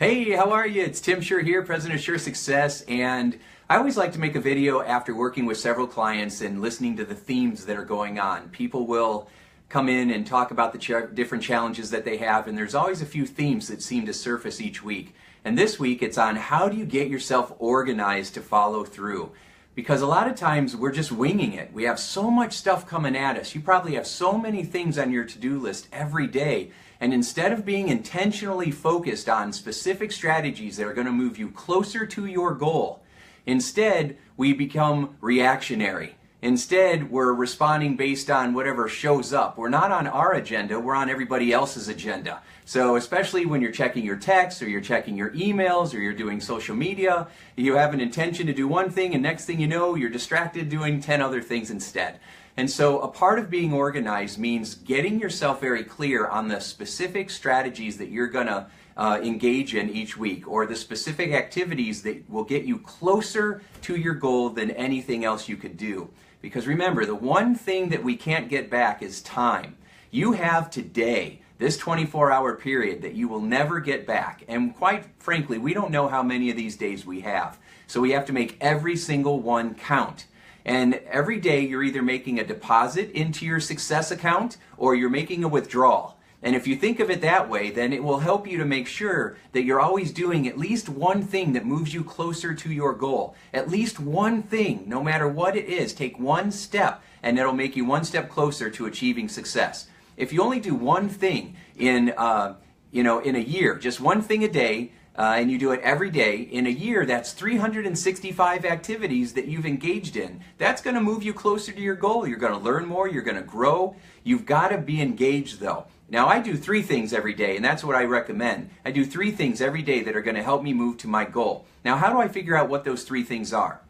Hey, how are you? It's Tim Shurr here, President of Shurr Success, and I always like to make a video after working with several clients and listening to the themes that are going on. People will come in and talk about the different challenges that they have, and there's always a few themes that seem to surface each week. And this week it's on how do you get yourself organized to follow through? Because a lot of times we're just winging it. We have so much stuff coming at us. You probably have so many things on your to-do list every day. And instead of being intentionally focused on specific strategies that are going to move you closer to your goal, instead we become reactionary. Instead, we're responding based on whatever shows up. We're not on our agenda, we're on everybody else's agenda. So especially when you're checking your texts or you're checking your emails or you're doing social media, you have an intention to do one thing and next thing you know, you're distracted doing 10 other things instead. And so a part of being organized means getting yourself very clear on the specific strategies that you're going to engage in each week, or the specific activities that will get you closer to your goal than anything else you could do. Because remember, the one thing that we can't get back is time. You have today, this 24-hour period that you will never get back. And quite frankly, we don't know how many of these days we have. So we have to make every single one count. And every day you're either making a deposit into your success account or you're making a withdrawal. And if you think of it that way, then it will help you to make sure that you're always doing at least one thing that moves you closer to your goal. At least one thing, no matter what it is. Take one step and it'll make you one step closer to achieving success. If you only do one thing in a year, just one thing a day, and you do it every day, in a year, that's 365 activities that you've engaged in. That's going to move you closer to your goal. You're going to learn more. You're going to grow. You've got to be engaged, though. Now, I do 3 things every day, and that's what I recommend. I do 3 things every day that are going to help me move to my goal. Now, how do I figure out what those 3 things are?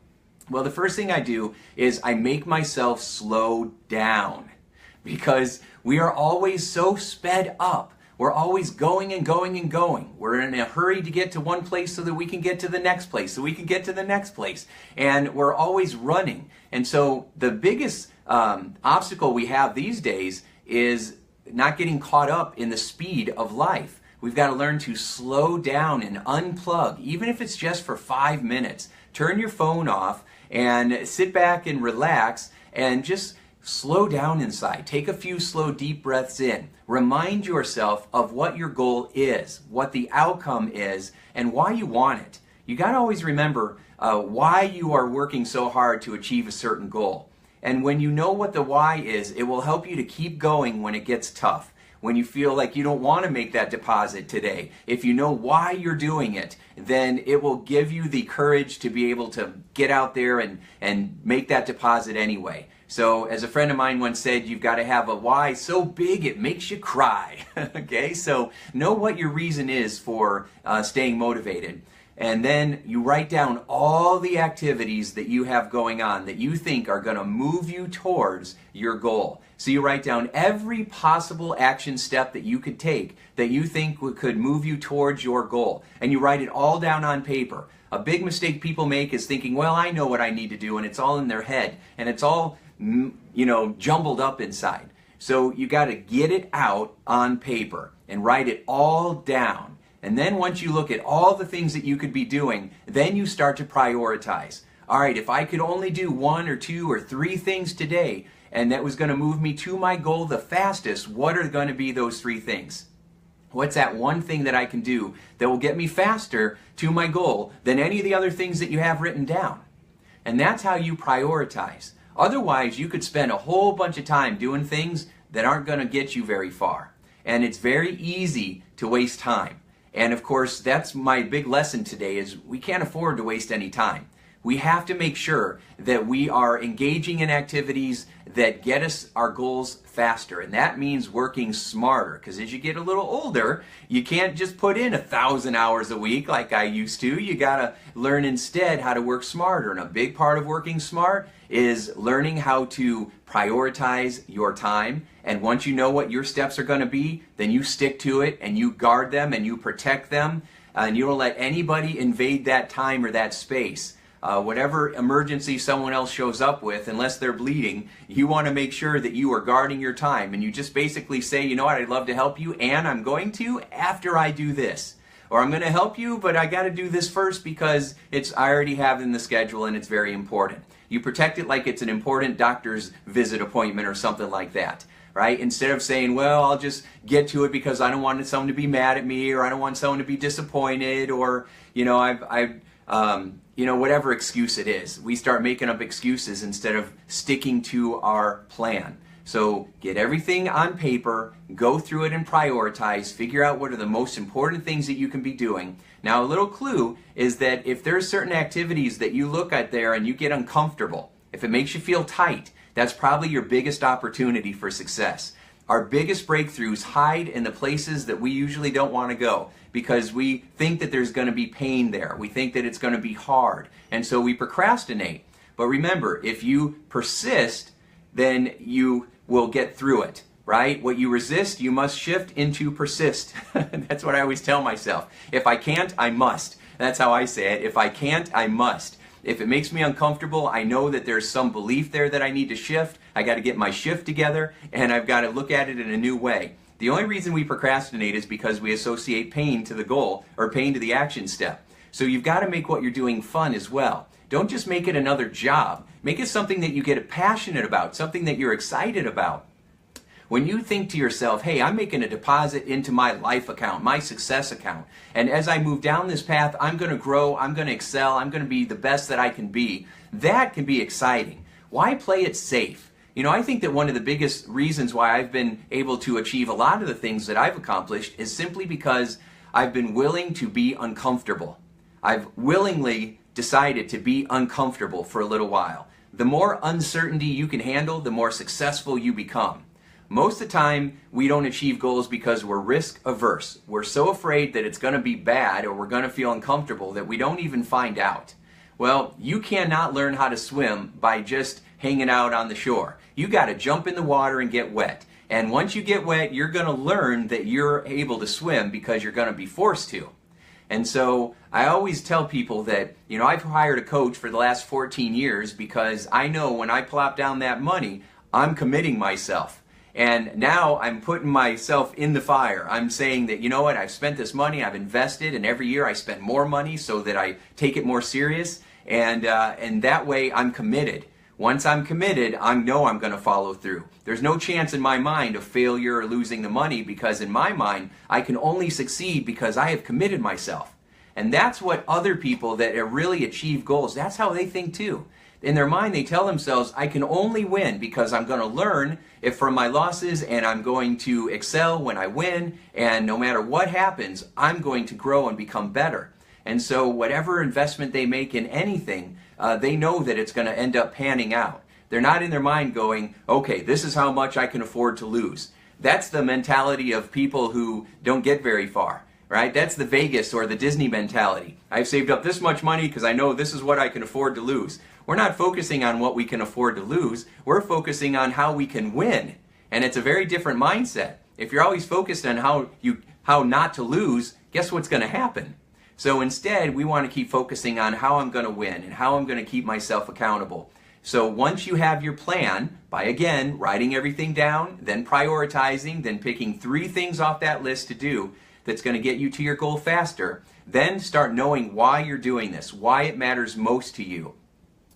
Well, the first thing I do is I make myself slow down, because we are always so sped up. We're always going and going and going. We're in a hurry to get to one place so that we can get to the next place, so we can get to the next place. And we're always running. And so the biggest obstacle we have these days is not getting caught up in the speed of life. We've got to learn to slow down and unplug, even if it's just for 5 minutes. Turn your phone off and sit back and relax and just slow down inside. Take a few slow, deep breaths in. Remind yourself of what your goal is, what the outcome is, and why you want it. You got to always remember why you are working so hard to achieve a certain goal. And when you know what the why is, it will help you to keep going when it gets tough. When you feel like you don't want to make that deposit today, if you know why you're doing it, then it will give you the courage to be able to get out there and make that deposit anyway. So as a friend of mine once said, you've got to have a why so big it makes you cry. Okay, so know what your reason is for staying motivated. And then you write down all the activities that you have going on that you think are going to move you towards your goal. So you write down every possible action step that you could take that you think could move you towards your goal. And you write it all down on paper. A big mistake people make is thinking, well, I know what I need to do, and it's all in their head. And it's all, jumbled up inside. So you got to get it out on paper and write it all down. And then once you look at all the things that you could be doing, then you start to prioritize. All right, if I could only do 1 or 2 or 3 things today, and that was going to move me to my goal the fastest, what are going to be those 3 things? What's that one thing that I can do that will get me faster to my goal than any of the other things that you have written down? And that's how you prioritize. Otherwise, you could spend a whole bunch of time doing things that aren't going to get you very far. And it's very easy to waste time. And of course, that's my big lesson today is we can't afford to waste any time. We have to make sure that we are engaging in activities that get us our goals faster. And that means working smarter, because as you get a little older, you can't just put in 1,000 hours a week like I used to. You got to learn instead how to work smarter. And a big part of working smart is learning how to prioritize your time. And once you know what your steps are going to be, then you stick to it and you guard them and you protect them. And you don't let anybody invade that time or that space. Whatever emergency someone else shows up with, unless they're bleeding, you want to make sure that you are guarding your time. And you just basically say, you know what, I'd love to help you, and I'm going to after I do this. or I'm going to help you, but I got to do this first because I already have it in the schedule and it's very important. You protect it like it's an important doctor's visit appointment or something like that, right? Instead of saying, well, I'll just get to it because I don't want someone to be mad at me, or I don't want someone to be disappointed, or, whatever excuse it is. We start making up excuses instead of sticking to our plan. So get everything on paper, go through it and prioritize, figure out what are the most important things that you can be doing. Now, a little clue is that if there's certain activities that you look at there and you get uncomfortable, if it makes you feel tight, that's probably your biggest opportunity for success. Our biggest breakthroughs hide in the places that we usually don't want to go because we think that there's going to be pain there. We think that it's going to be hard, and so we procrastinate. But remember, if you persist, then you will get through it, right? What you resist, you must shift into persist. That's what I always tell myself. If I can't, I must. That's how I say it. If I can't, I must. If it makes me uncomfortable, I know that there's some belief there that I need to shift. I got to get my shift together, and I've got to look at it in a new way. The only reason we procrastinate is because we associate pain to the goal, or pain to the action step. So you've got to make what you're doing fun as well. Don't just make it another job. Make it something that you get passionate about, something that you're excited about. When you think to yourself, hey, I'm making a deposit into my life account, my success account, and as I move down this path, I'm going to grow, I'm going to excel, I'm going to be the best that I can be, that can be exciting. Why play it safe? I think that one of the biggest reasons why I've been able to achieve a lot of the things that I've accomplished is simply because I've been willing to be uncomfortable. I've willingly decided to be uncomfortable for a little while. The more uncertainty you can handle, the more successful you become. Most of the time, we don't achieve goals because we're risk averse. We're so afraid that it's going to be bad or we're going to feel uncomfortable that we don't even find out. Well, you cannot learn how to swim by just hanging out on the shore. You got to jump in the water and get wet. And once you get wet, you're going to learn that you're able to swim because you're going to be forced to. And so I always tell people that, I've hired a coach for the last 14 years because I know when I plop down that money, I'm committing myself. And now I'm putting myself in the fire. I'm saying that, I've spent this money, I've invested, and every year I spend more money so that I take it more serious. And that way I'm committed. Once I'm committed, I know I'm going to follow through. There's no chance in my mind of failure or losing the money because in my mind, I can only succeed because I have committed myself. And that's what other people that have really achieved goals, that's how they think too. In their mind, they tell themselves, I can only win because I'm going to learn from my losses and I'm going to excel when I win. And no matter what happens, I'm going to grow and become better. And so whatever investment they make in anything, they know that it's going to end up panning out. They're not in their mind going, okay, this is how much I can afford to lose. That's the mentality of people who don't get very far, right? That's the Vegas or the Disney mentality. I've saved up this much money because I know this is what I can afford to lose. We're not focusing on what we can afford to lose. We're focusing on how we can win. And it's a very different mindset. If you're always focused on how not to lose, guess what's going to happen? So instead, we want to keep focusing on how I'm going to win and how I'm going to keep myself accountable. So once you have your plan, by again, writing everything down, then prioritizing, then picking 3 things off that list to do that's going to get you to your goal faster, then start knowing why you're doing this, why it matters most to you.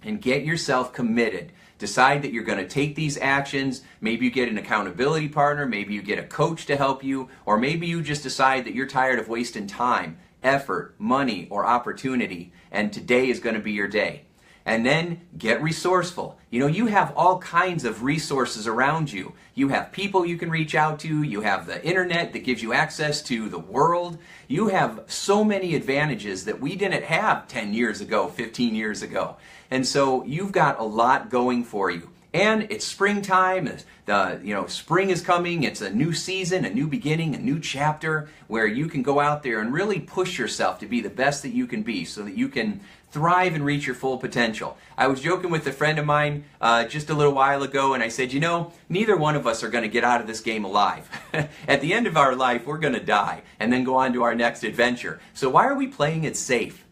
And get yourself committed. Decide that you're going to take these actions. Maybe you get an accountability partner, maybe you get a coach to help you, or maybe you just decide that you're tired of wasting time, effort, money, or opportunity, and today is going to be your day. And then get resourceful. You have all kinds of resources around you. You have people you can reach out to. You have the internet that gives you access to the world. You have so many advantages that we didn't have 10 years ago, 15 years ago. And so you've got a lot going for you. And it's springtime, spring is coming, it's a new season, a new beginning, a new chapter where you can go out there and really push yourself to be the best that you can be so that you can thrive and reach your full potential. I was joking with a friend of mine just a little while ago and I said, neither one of us are going to get out of this game alive. At the end of our life, we're going to die and then go on to our next adventure. So why are we playing it safe?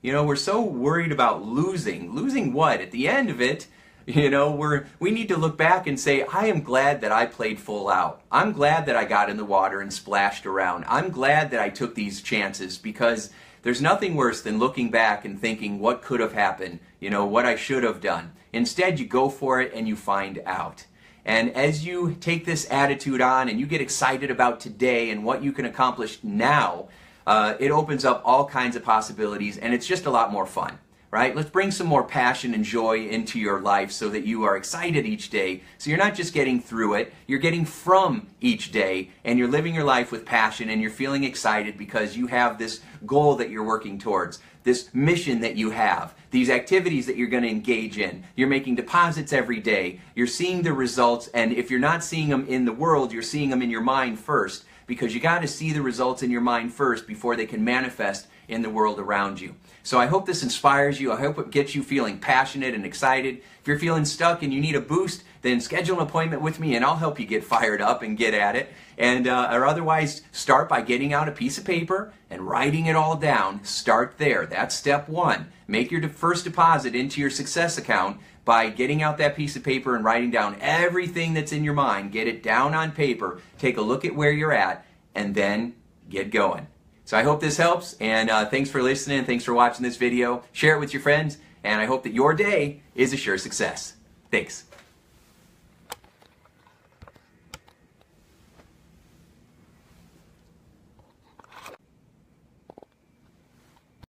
We're so worried about losing. Losing what? At the end of it, We need to look back and say, I am glad that I played full out. I'm glad that I got in the water and splashed around. I'm glad that I took these chances, because there's nothing worse than looking back and thinking what could have happened, what I should have done. Instead, you go for it and you find out. And as you take this attitude on and you get excited about today and what you can accomplish now, it opens up all kinds of possibilities, and it's just a lot more fun. Right? Let's bring some more passion and joy into your life so that you are excited each day. So you're not just getting through it, you're getting from each day, and you're living your life with passion, and you're feeling excited because you have this goal that you're working towards, this mission that you have, these activities that you're going to engage in. You're making deposits every day. You're seeing the results, and if you're not seeing them in the world, you're seeing them in your mind first, because you got to see the results in your mind first before they can manifest in the world around you. So I hope this inspires you. I hope it gets you feeling passionate and excited. If you're feeling stuck and you need a boost, then schedule an appointment with me and I'll help you get fired up and get at it. And or otherwise, start by getting out a piece of paper and writing it all down. Start there. That's step one. Make your first deposit into your success account by getting out that piece of paper and writing down everything that's in your mind. Get it down on paper. Take a look at where you're at and then get going. So I hope this helps, and thanks for listening, thanks for watching this video. Share it with your friends, and I hope that your day is a sure success. Thanks.